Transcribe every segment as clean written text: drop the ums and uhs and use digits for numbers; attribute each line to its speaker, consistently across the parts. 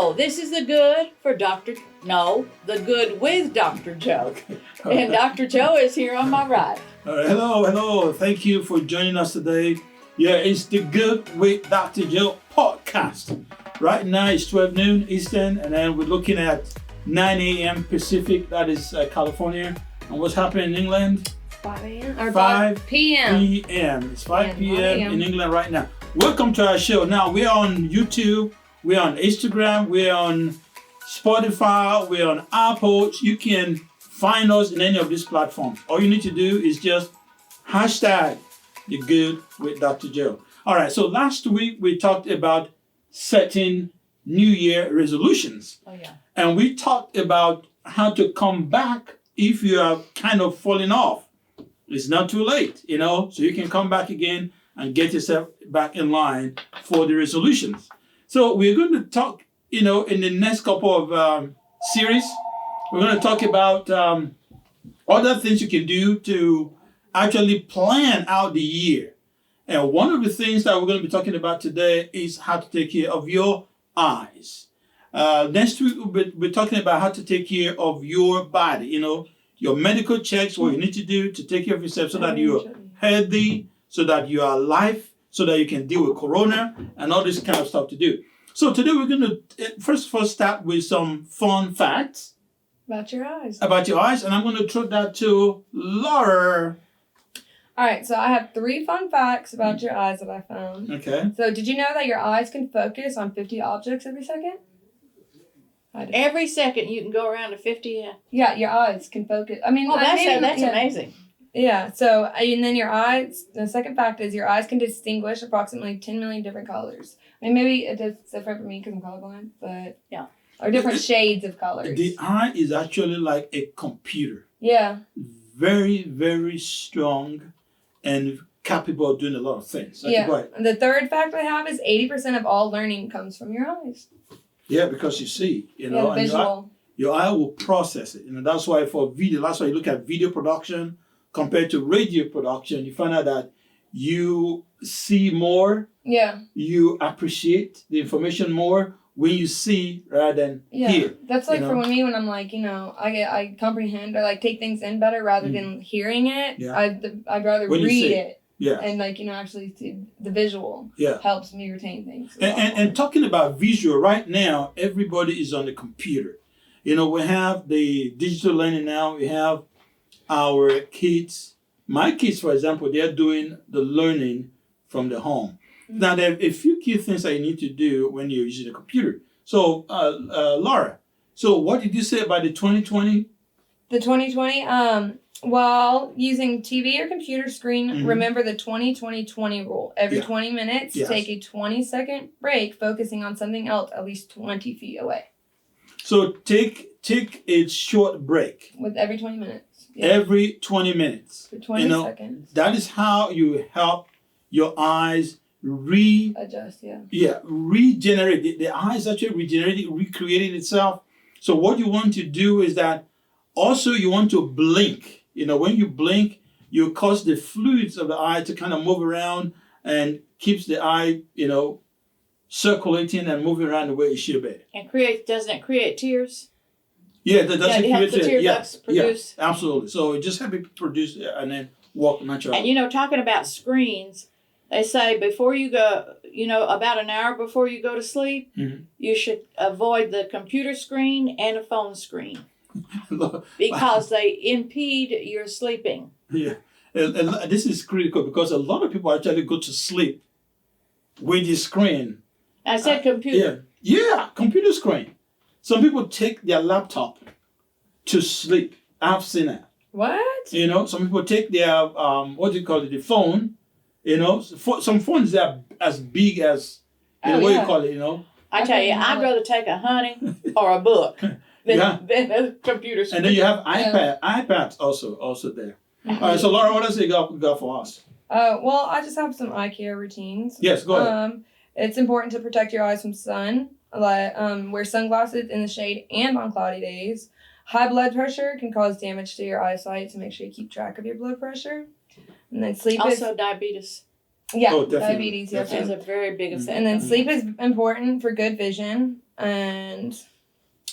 Speaker 1: Hello, this is the good for the good with Dr. Joe. And Dr. Joe is here on my right.
Speaker 2: Hello. Thank you for joining us today. Yeah, it's the Good with Dr. Joe podcast. Right now it's 12 noon Eastern, and then we're looking at 9 a.m. Pacific, that is California. And what's happening in England?
Speaker 3: 5 a.m. or
Speaker 2: 5
Speaker 3: p.m.
Speaker 2: It's 5 p.m. in England right now. Welcome to our show. Now, we're on YouTube, we're on Instagram, we're on Spotify, we're on Apple. You can find us in any of these platforms. All you need to do is just hashtag the Good with Dr. Joe. All right, so last week we talked about setting New Year resolutions.
Speaker 1: Oh, yeah.
Speaker 2: And we talked about how to come back if you are kind of falling off. It's not too late, so you can come back again and get yourself back in line for the resolutions. So we're going to talk, in the next couple of series, we're going to talk about other things you can do to actually plan out the year. And one of the things that we're going to be talking about today is how to take care of your eyes. Next week, we'll be talking about how to take care of your body, your medical checks, what you need to do to take care of yourself so that you're healthy, so that you are alive, so that you can deal with corona and all this kind of stuff to do. So today we're going to first start with some fun facts.
Speaker 3: About your eyes.
Speaker 2: And I'm going to throw that to Laura.
Speaker 3: All right, so I have 3 fun facts about your eyes that I found.
Speaker 2: Okay.
Speaker 3: So did you know that your eyes can focus on 50 objects every second?
Speaker 1: Every second you can go around to 50.
Speaker 3: Yeah, your eyes can focus. I mean,
Speaker 1: that's amazing.
Speaker 3: Yeah, so, and then your eyes, the second fact is your eyes can distinguish approximately 10 million different colors. I mean, maybe it's different for me because I'm colorblind, but
Speaker 1: yeah.
Speaker 3: Or different shades of colors.
Speaker 2: The eye is actually like a computer.
Speaker 3: Yeah.
Speaker 2: Very, very strong and capable of doing a lot of things.
Speaker 3: Yeah. And the third fact I have is 80% of all learning comes from your eyes.
Speaker 2: Yeah, because you see,
Speaker 3: the visual.
Speaker 2: Your eye will process it. That's why for video, that's why you look at video production compared to radio production, you find out that you see more.
Speaker 3: Yeah.
Speaker 2: You appreciate the information more when you see rather than hear.
Speaker 3: That's like for me when I'm like, I comprehend or like take things in better rather than hearing it.
Speaker 2: Yeah.
Speaker 3: I'd rather read it.
Speaker 2: Yeah.
Speaker 3: And actually see the visual helps me retain things.
Speaker 2: And talking about visual, right now, everybody is on the computer. We have the digital learning now. We have our kids. My kids, for example, they're doing the learning from the home. Mm-hmm. Now, there are a few key things that you need to do when you're using a computer. So, Laura, so what did you say about the 2020?
Speaker 3: The 2020, while using TV or computer screen, remember the 20-20-20 rule. Every 20 minutes, take a 20-second break, focusing on something else at least 20 feet away.
Speaker 2: So take a short break.
Speaker 3: With every 20 minutes. Yeah.
Speaker 2: Every 20 minutes.
Speaker 3: For 20 seconds.
Speaker 2: That is how you help your eyes
Speaker 3: adjust,
Speaker 2: regenerate. The eyes actually regenerating, recreating itself. So what you want to do is that also you want to blink. When you blink, you cause the fluids of the eye to kind of move around and keeps the eye, circulating and moving around the way it should be.
Speaker 1: And doesn't it create tears?
Speaker 2: Yeah, that doesn't create
Speaker 1: the tear ducts produce.
Speaker 2: Yeah, absolutely. So it just have it produce and then walk naturally.
Speaker 1: And talking about screens, they say before you go, about an hour before you go to sleep, you should avoid the computer screen and a phone screen because they impede your sleeping.
Speaker 2: Yeah, and this is critical because a lot of people actually go to sleep with the screen.
Speaker 1: I said computer.
Speaker 2: Yeah, computer screen. Some people take their laptop to sleep. I've seen that.
Speaker 3: What?
Speaker 2: Some people take their the phone. Some phones are as big as what you call it.
Speaker 1: I tell you, I'd rather take a honey or a book than a computer screen.
Speaker 2: And then you have iPads also there. All right, so Laura, what else you got for us?
Speaker 3: Well, I just have some eye care routines.
Speaker 2: Yes, go ahead.
Speaker 3: It's important to protect your eyes from sun. Wear sunglasses in the shade and on cloudy days. High blood pressure can cause damage to your eyesight, so make sure you keep track of your blood pressure. And then sleep
Speaker 1: also diabetes.
Speaker 3: Yeah,
Speaker 2: definitely.
Speaker 3: diabetes.
Speaker 1: Is a very big effect.
Speaker 3: And then sleep is important for good vision. And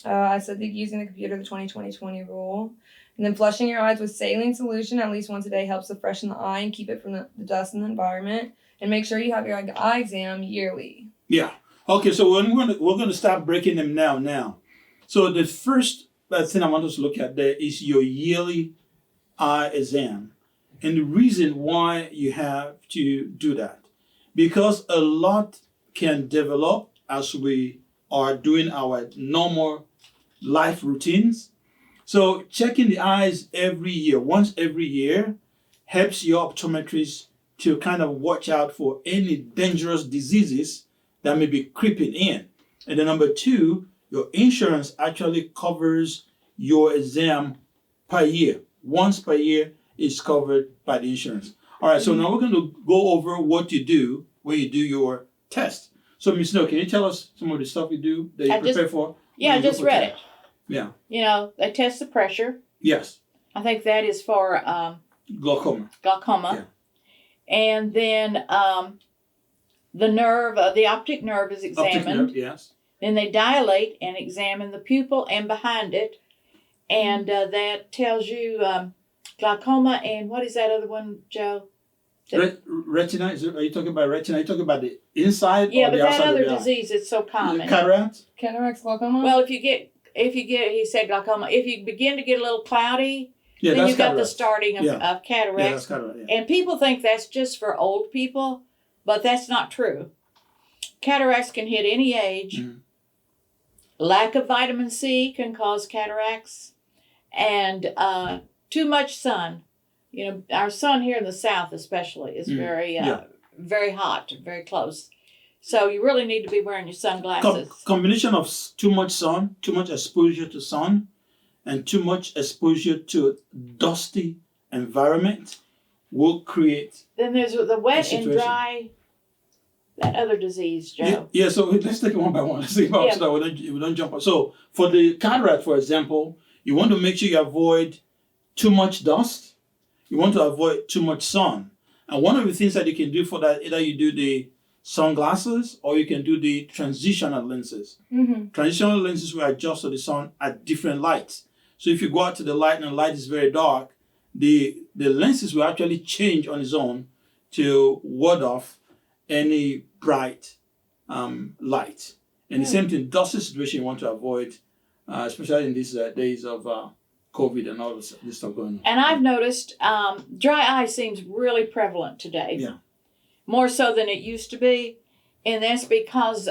Speaker 3: I said that using the computer, the 20-20-20 rule. And then flushing your eyes with saline solution at least once a day helps to freshen the eye and keep it from the dust in the environment. And make sure you have your eye exam yearly.
Speaker 2: Yeah. Okay, so we're gonna start breaking them down now. So the first thing I want us to look at there is your yearly eye exam. And the reason why you have to do that, because a lot can develop as we are doing our normal life routines. So checking the eyes every year, once every year, helps your optometrist to kind of watch out for any dangerous diseases that may be creeping in. And then number two, your insurance actually covers your exam per year. Once per year is covered by the insurance. All right, so now we're going to go over what you do when you do your test. So, Ms. Snow, can you tell us some of the stuff you do that you prepare for?
Speaker 1: Yeah, I just read it.
Speaker 2: Yeah.
Speaker 1: You know, they test the pressure.
Speaker 2: Yes.
Speaker 1: I think that is for
Speaker 2: glaucoma.
Speaker 1: Yeah. And then the nerve, the optic nerve is examined.
Speaker 2: Optic nerve, yes.
Speaker 1: Then they dilate and examine the pupil and behind it. And that tells you glaucoma and what is that other one, Joe?
Speaker 2: Retina? Are you talking about retina? Are you talking about the inside or the outside of the eye?
Speaker 1: Yeah, but that other disease is so common.
Speaker 2: Cataract?
Speaker 3: Cataracts, glaucoma?
Speaker 1: Well, if you get, he said glaucoma, if you begin to get a little cloudy, then you've got the starting of cataracts.
Speaker 2: Yeah, that's cataract, yeah.
Speaker 1: And people think that's just for old people, but that's not true. Cataracts can hit any age. Mm-hmm. Lack of vitamin C can cause cataracts. And too much sun. You know, our sun here in the South especially is very hot, very close. So you really need to be wearing your sunglasses.
Speaker 2: Combination of too much sun, too much exposure to sun, and too much exposure to dusty environment will create.
Speaker 1: Then there's the wet and dry, that other disease, Joe.
Speaker 2: Yeah, so let's take it one by one. Let's think about so that we don't jump on. So for the cataract, for example, you want to make sure you avoid too much dust. You want to avoid too much sun. And one of the things that you can do for that, either you do the sunglasses or you can do the transitional lenses. Mm-hmm. Transitional lenses will adjust to the sun at different lights. So if you go out to the light and the light is very dark, the lenses will actually change on its own to ward off any bright light. And the same thing, dusty situation you want to avoid, especially in these days of COVID and all this stuff going on.
Speaker 1: And I've noticed dry eye seems really prevalent today.
Speaker 2: Yeah.
Speaker 1: More so than it used to be. And that's because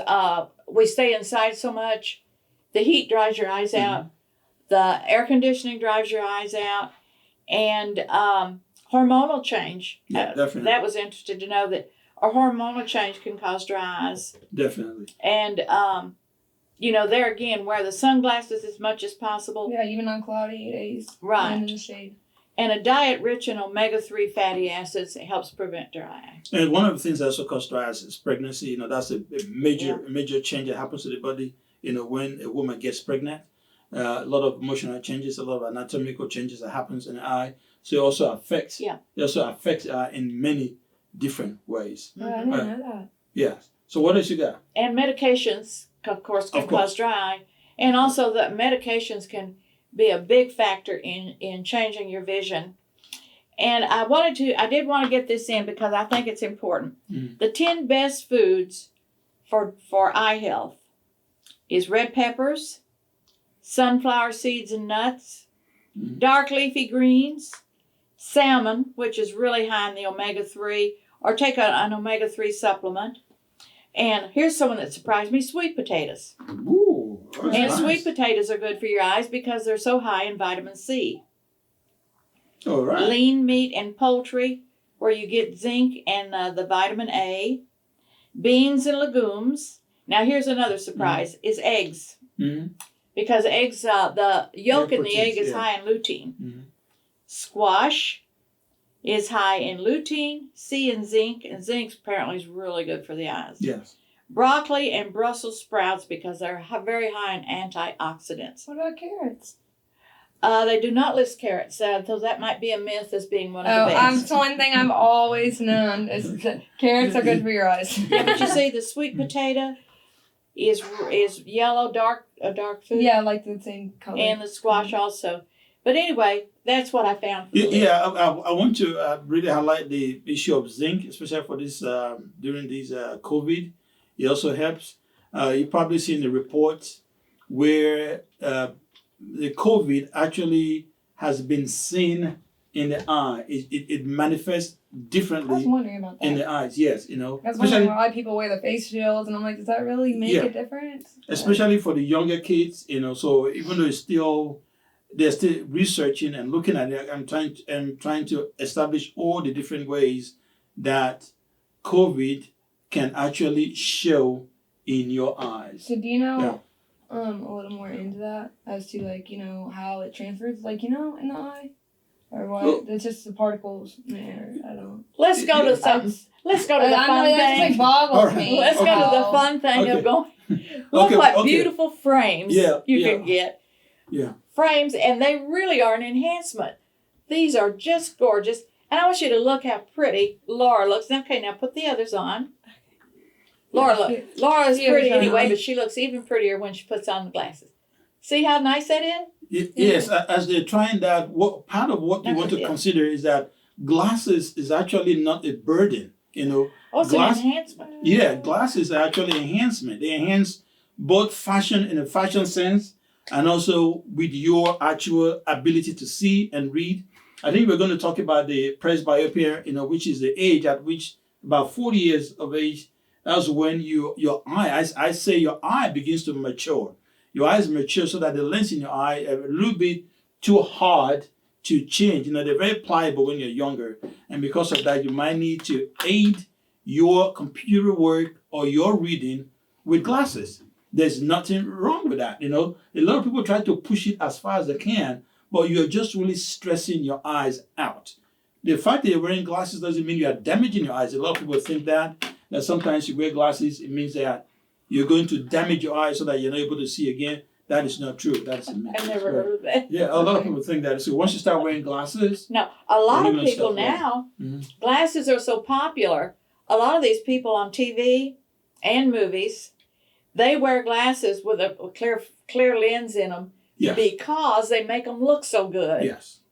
Speaker 1: we stay inside so much. The heat dries your eyes out. The air conditioning dries your eyes out. And hormonal change.
Speaker 2: Yeah, definitely.
Speaker 1: That was interesting to know that a hormonal change can cause dry eyes.
Speaker 2: Definitely.
Speaker 1: And, there again, wear the sunglasses as much as possible.
Speaker 3: Yeah, even on cloudy days.
Speaker 1: Right.
Speaker 3: And in the shade.
Speaker 1: And a diet rich in omega-3 fatty acids helps prevent dry eye.
Speaker 2: And one of the things that also causes dry eyes is pregnancy. That's a major change that happens to the body, when a woman gets pregnant. A lot of emotional changes, a lot of anatomical changes that happens in the eye. So it also affects the eye in many different ways.
Speaker 3: Oh, I didn't know that.
Speaker 2: Yeah. So what else you got?
Speaker 1: And medications, of course, can cause dry eye. And also the medications can be a big factor in changing your vision. And I did want to get this in because I think it's important. Mm-hmm. The 10 best foods for eye health is red peppers, sunflower seeds and nuts, dark leafy greens, salmon, which is really high in the omega-3, or take an omega-3 supplement. And here's someone that surprised me, sweet potatoes.
Speaker 2: Ooh,
Speaker 1: and nice. Sweet potatoes are good for your eyes because they're so high in vitamin C.
Speaker 2: All right.
Speaker 1: Lean meat and poultry, where you get zinc and the vitamin A. Beans and legumes. Now here's another surprise, is eggs. Mm-hmm. Because eggs, the yolk in the egg is high in lutein. Mm-hmm. Squash is high in lutein, C and zinc apparently is really good for the eyes.
Speaker 2: Yes.
Speaker 1: Broccoli and Brussels sprouts because they're very high in antioxidants.
Speaker 3: What about carrots?
Speaker 1: They do not list carrots, so that might be a myth as being one of the best.
Speaker 3: That's one thing I've always known is that carrots are good for your eyes.
Speaker 1: Yeah, but you see, the sweet potato is yellow, a dark food.
Speaker 3: Yeah, like the same color.
Speaker 1: And the squash also. But anyway, that's what I found.
Speaker 2: I want to really highlight the issue of zinc, especially for this during these COVID. It also helps. You've probably seen the reports where the COVID actually has been seen in the eye. It manifests differently.
Speaker 3: I was wondering about that.
Speaker 2: In the eyes, yes, you know.
Speaker 3: I was wondering why people wear the face shields, and I'm like, does that really make a difference?
Speaker 2: Especially for the younger kids, you know. So even though they're still researching and looking at it, I'm trying to establish all the different ways that COVID can actually show in your eyes.
Speaker 3: So do you know a little more into that as to like, you know, how it transfers, like, you know, in the eye? Or what? Well, it's just the particles there. I don't.
Speaker 1: Let's go to something. Let's go to the fun thing.
Speaker 3: Like boggles me.
Speaker 1: Let's go to the fun thing of going. Look what beautiful frames you can get.
Speaker 2: Yeah.
Speaker 1: Frames, and they really are an enhancement. These are just gorgeous. And I want you to look how pretty Laura looks. Okay, now put the others on. Laura's pretty anyway, but she looks even prettier when she puts on the glasses. See how nice that is?
Speaker 2: Yes, as they're trying that, part of what you want to consider is that glasses is actually not a burden, you know.
Speaker 1: Oh, it's an enhancement.
Speaker 2: Yeah, glasses are actually enhancement. They enhance both fashion in a fashion sense and also with your actual ability to see and read. I think we're going to talk about the presbyopia, you know, which is the age at which about 40 years of age, that's when your eye, I say your eye begins to mature. Your eyes mature so that the lens in your eye are a little bit too hard to change. You know, they're very pliable when you're younger. And because of that, you might need to aid your computer work or your reading with glasses. There's nothing wrong with that, you know. A lot of people try to push it as far as they can, but you're just really stressing your eyes out. The fact that you're wearing glasses doesn't mean you are damaging your eyes. A lot of people think that sometimes you wear glasses, it means that you're going to damage your eyes so that you're not able to see again. That is not true. That's a myth.
Speaker 1: I've never heard of that.
Speaker 2: Yeah, a lot of people think that. So once you start wearing glasses...
Speaker 1: Now, a lot of people now, glasses are so popular. A lot of these people on TV and movies, they wear glasses with a clear lens in them because they make them look so good.
Speaker 2: Yes.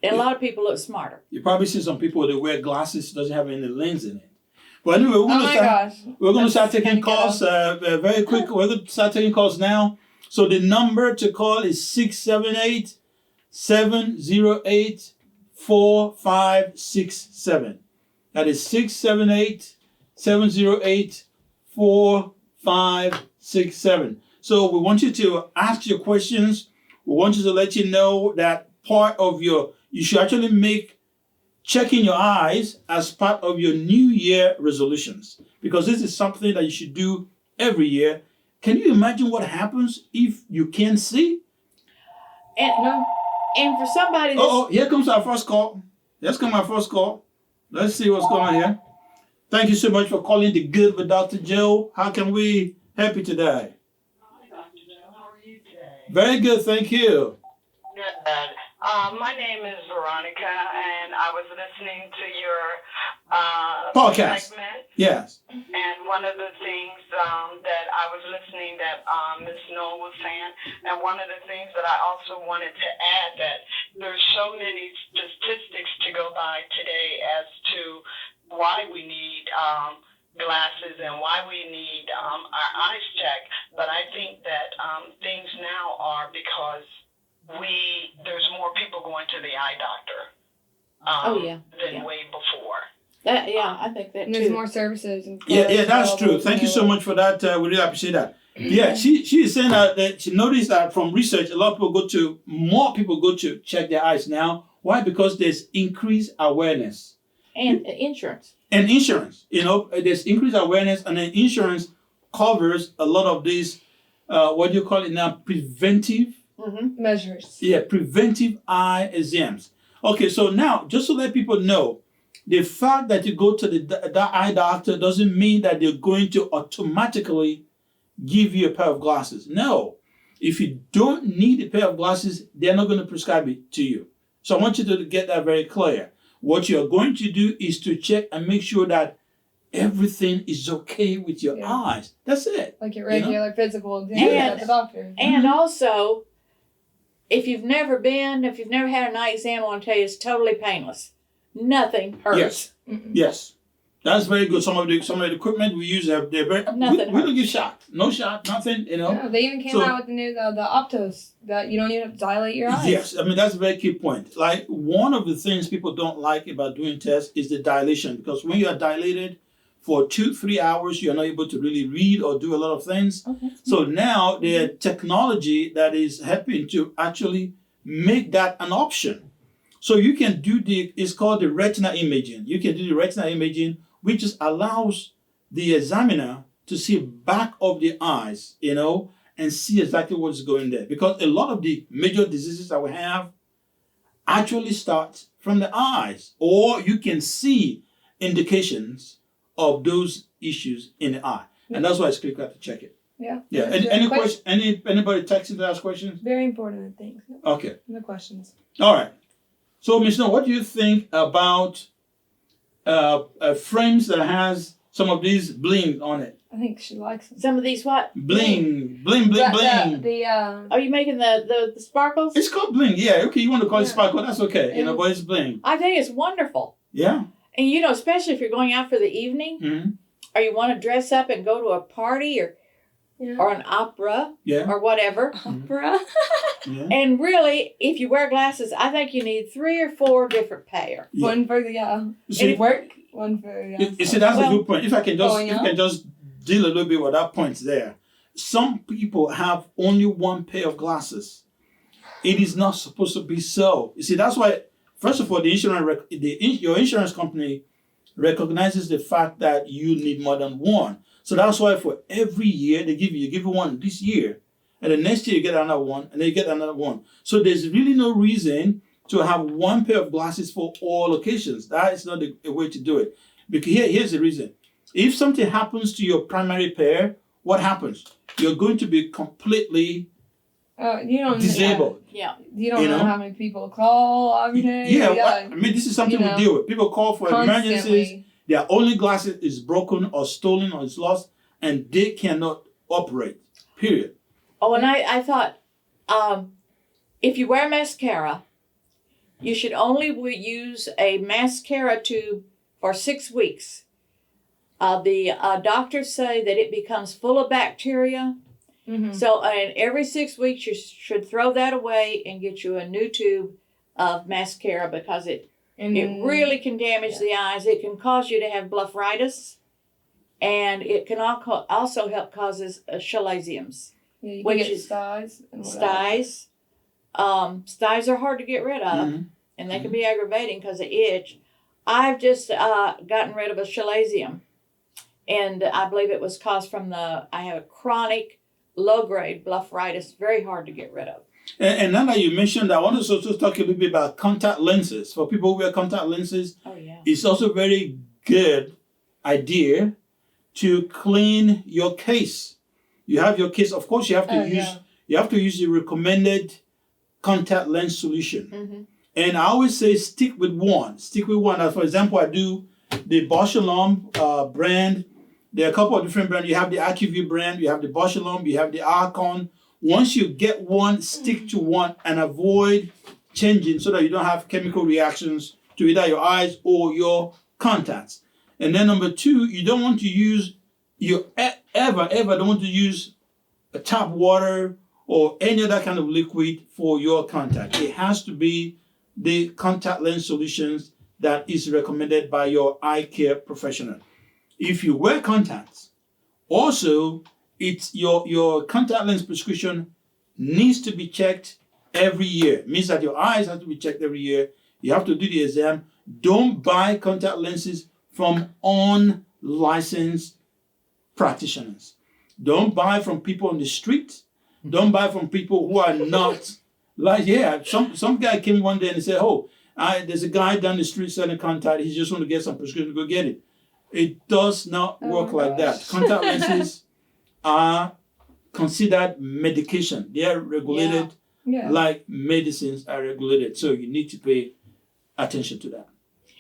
Speaker 1: And a lot of people look smarter.
Speaker 2: You probably see some people that wear glasses doesn't have any lens in it. But anyway, we're going to start taking calls very quick. We're going to start taking calls now. So the number to call is 678-708-4567. That is 678-708-4567. So we want you to ask your questions. We want you to let you know that you should actually make checking your eyes as part of your New Year resolutions, because this is something that you should do every year. Can you imagine what happens if you can't see?
Speaker 1: And for somebody
Speaker 2: here comes our first call. Let's see what's going on here. Thank you so much for calling The Good with Dr. Joe. How can we help you today?
Speaker 4: Hi, Dr. Joe. How are you today?
Speaker 2: Very good, thank you.
Speaker 4: Good. My name is Veronica, and I was listening to your
Speaker 2: podcast
Speaker 4: segment.
Speaker 2: Yes.
Speaker 4: And one of the things that I was listening that Ms. Noel was saying, and one of the things that I also wanted to add, that there's so many statistics to go by today as to why we need glasses and why we need our eyes checked. But I think that things now are because there's more people going to the eye doctor than way before.
Speaker 1: I think that
Speaker 3: and there's more services. And
Speaker 2: that's true. Thank you so much for that. We really appreciate that. Yeah, she is saying that she noticed that from research, more people go to check their eyes now. Why? Because there's increased awareness.
Speaker 1: And insurance.
Speaker 2: And insurance. You know, there's increased awareness, and then insurance covers a lot of these, what do you call it now, preventive
Speaker 3: measures.
Speaker 2: Yeah, preventive eye exams. Okay, so now, just to let people know, the fact that you go to the eye doctor doesn't mean that they're going to automatically give you a pair of glasses. No. If you don't need a pair of glasses, they're not going to prescribe it to you. So I want you to get that very clear. What you're going to do is to check and make sure that everything is okay with your eyes. That's it.
Speaker 3: Like your regular physical exam
Speaker 1: Yeah.
Speaker 3: at the doctor.
Speaker 1: And also, if you've never had an eye exam, I want to tell you, it's totally painless. Nothing hurts.
Speaker 2: Yes. Yes. That's very good. Some of the equipment we use, they're very.
Speaker 1: Nothing
Speaker 2: we don't give shot. No shot. Nothing.
Speaker 3: Yeah, they even came out with the new the Optos that you don't even have to dilate your eyes.
Speaker 2: Yes, I mean that's a very key point. Like one of the things people don't like about doing tests is the dilation, because when you are dilated for 2-3 hours, you're not able to really read or do a lot of things.
Speaker 3: Okay.
Speaker 2: So now there's technology that is helping to actually make that an option. So you can do it's called the retina imaging. You can do the retina imaging, which just allows the examiner to see back of the eyes, and see exactly what's going there. Because a lot of the major diseases that we have actually start from the eyes, or you can see indications of those issues in the eye. And that's why it's critical to check it.
Speaker 3: Yeah.
Speaker 2: Yeah. Any question? Anybody texting to ask questions?
Speaker 3: Very important things.
Speaker 2: Okay.
Speaker 3: No questions.
Speaker 2: All right. So, Ms. Snow, what do you think about frames that has some of these bling on it?
Speaker 3: I think she likes it.
Speaker 1: Some of these what?
Speaker 2: Bling, bling, bling, bling.
Speaker 1: Are you making the sparkles?
Speaker 2: It's called bling. Yeah. Okay. You want to call it sparkle? That's okay. But it's bling.
Speaker 1: I think it's wonderful.
Speaker 2: Yeah.
Speaker 1: And especially if you're going out for the evening, or you want to dress up and go to a party or an opera, or whatever.
Speaker 3: Opera.
Speaker 1: And really, if you wear glasses, I think you need 3 or 4 different pair.
Speaker 2: Yeah.
Speaker 3: One for the work. One for
Speaker 2: you see, that's a good point. If I can just deal a little bit with that point there. Some people have only one pair of glasses. It is not supposed to be so. You see, that's why. First of all, your insurance company recognizes the fact that you need more than one. So that's why for every year you give you one this year, and the next year you get another one, and then you get another one. So there's really no reason to have one pair of glasses for all occasions. That is not a way to do it. Because here's the reason. If something happens to your primary pair, what happens? You're going to be completely disabled.
Speaker 1: Yeah.
Speaker 3: You don't know how many people call every day.
Speaker 2: Yeah. I mean, this is something we deal with. People call for emergencies. Their only glasses is broken or stolen or is lost, and they cannot operate. Period.
Speaker 1: Oh, and I thought, if you wear mascara, you should only use a mascara tube for 6 weeks. The doctors say that it becomes full of bacteria. Mm-hmm. So every 6 weeks, you should throw that away and get you a new tube of mascara, because it really can damage the eyes. It can cause you to have blepharitis, and it can also help causes chalazions,
Speaker 3: which is styes.
Speaker 1: Styes. Styes are hard to get rid of, and they can be aggravating because they itch. I've just gotten rid of a chalazion, and I believe it was caused from I have a chronic low-grade blepharitis, very hard to get rid of.
Speaker 2: And now that you mentioned that, I want to also talk a little bit about contact lenses. For people who wear contact lenses, it's also a very good idea to clean your case. You have your case, of course, you have to use the recommended contact lens solution. Mm-hmm. And I always say stick with one. For example, I do the Bausch & Lomb brand. There are a couple of different brands. You have the AccuView brand, you have the Bausch & Lomb, you have the Arcon. Once you get one, stick to one and avoid changing so that you don't have chemical reactions to either your eyes or your contacts. And then number 2, you don't want to use, ever don't want to use a tap water or any other kind of liquid for your contact. It has to be the contact lens solutions that is recommended by your eye care professional. If you wear contacts, also, it's your contact lens prescription needs to be checked every year. It means that your eyes have to be checked every year. You have to do the exam. Don't buy contact lenses from unlicensed practitioners. Don't buy from people on the street. Don't buy from people who are not some guy came one day and he said, there's a guy down the street selling contact. He just want to get some prescription. Go get it. It does not work like that. Contact lenses are considered medication. They are regulated like medicines are regulated. So you need to pay attention to that.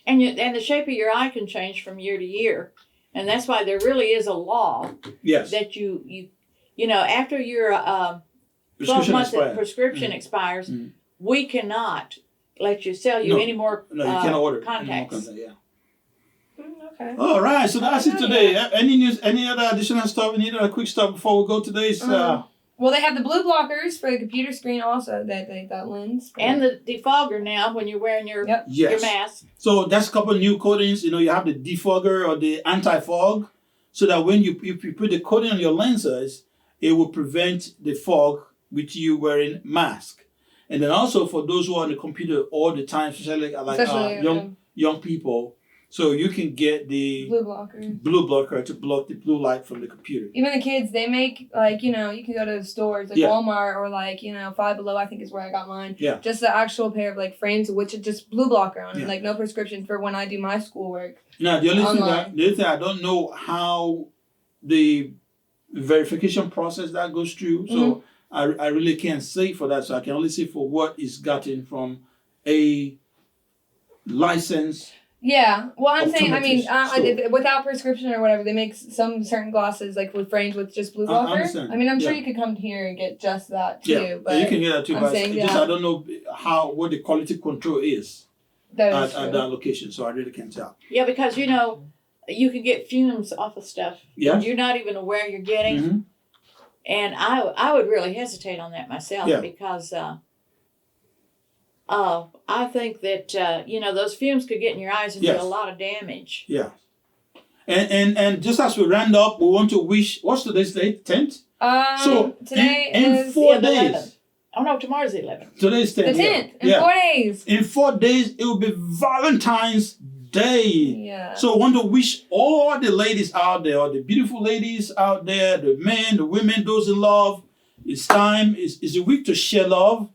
Speaker 1: And the shape of your eye can change from year to year. And that's why there really is a law
Speaker 2: Yes.
Speaker 1: that you know, after your 12-month prescription expires, we cannot let you sell you any more
Speaker 2: you can't order
Speaker 1: contacts.
Speaker 2: Yeah.
Speaker 3: Okay.
Speaker 2: All right, so that's it today. Any news? Any other additional stuff? Any other quick stuff before we go today's?
Speaker 3: Well, they have the blue blockers for the computer screen also. That lens.
Speaker 1: And the defogger now when you're wearing your mask.
Speaker 2: So that's a couple of new coatings. You know, you have the defogger or the anti-fog, so that when you put the coating on your lenses, it will prevent the fog with you wearing mask. And then also for those who are on the computer all the time, especially young people, so you can get the blue blocker to block the blue light from the computer.
Speaker 3: Even the kids, they make you can go to stores like Walmart or Five Below, I think is where I got mine.
Speaker 2: Yeah.
Speaker 3: Just the actual pair of frames which is just blue blocker on it, no prescription for when I do my schoolwork.
Speaker 2: Now the other thing I don't know how the verification process that goes through. So I really can't say for that. So I can only say for what is gotten from a license.
Speaker 3: Yeah, well, I'm saying, without prescription or whatever, they make some certain glasses with frames with just blue blocker. I'm sure you could come here and get just that too. But
Speaker 2: you can get that too. But I don't know what the quality control is at that location, so I really can't tell.
Speaker 1: Yeah, because you can get fumes off of stuff.
Speaker 2: Yeah.
Speaker 1: You're not even aware you're getting. And I would really hesitate on that myself because I think that those fumes could get in your eyes and do a lot of damage.
Speaker 2: Yeah. And just as we round up, we want to wish. What's today's date? 10th.
Speaker 3: So today is
Speaker 2: 4 days.
Speaker 1: 11th. Oh no, tomorrow's the 11th.
Speaker 2: Today's 10th.
Speaker 3: The 10th. In 4 days.
Speaker 2: In 4 days, it will be Valentine's Day.
Speaker 3: Yeah.
Speaker 2: So I want to wish all the ladies out there, all the beautiful ladies out there, the men, the women, those in love. It's time. It's a week to share love.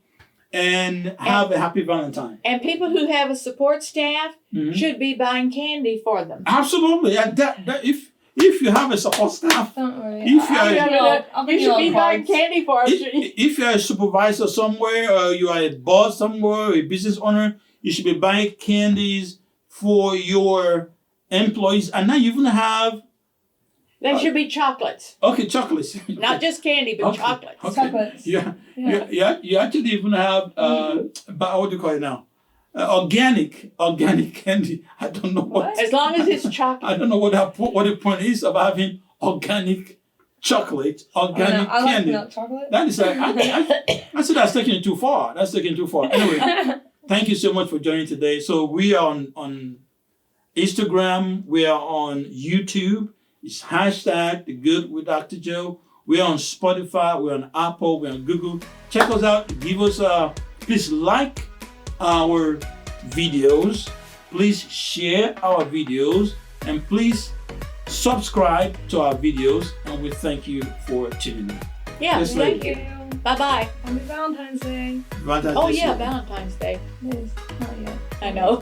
Speaker 2: And have a happy Valentine.
Speaker 1: And people who have a support staff should be buying candy for them.
Speaker 2: Absolutely. And if you have a support staff,
Speaker 3: don't worry.
Speaker 1: You should be buying candy for them.
Speaker 2: If you're a supervisor somewhere, or you are a boss somewhere, or a business owner, you should be buying candies for your employees. And now you even have...
Speaker 1: They should be chocolates.
Speaker 2: Okay, chocolates.
Speaker 1: Not just candy, but chocolates.
Speaker 2: Okay.
Speaker 3: Chocolates.
Speaker 2: Yeah. You actually even have, what do you call it now? Organic candy. I don't know what.
Speaker 1: As long as it's chocolate.
Speaker 2: I don't know what the point is of having organic chocolate, organic candy.
Speaker 3: I like milk chocolate.
Speaker 2: That is I said that's taking it too far. Anyway, thank you so much for joining today. So we are on Instagram. We are on YouTube. It's hashtag The Good with Dr. Joe. We're on Spotify. We're on Apple. We're on Google. Check us out. Give us please like our videos. Please share our videos. And please subscribe to our videos. And we thank you for tuning in.
Speaker 1: Yeah, thank you. Bye-bye.
Speaker 3: Happy Valentine's Day.
Speaker 1: Valentine's Day. Valentine's Day.
Speaker 3: It is. Not yet.
Speaker 1: I know.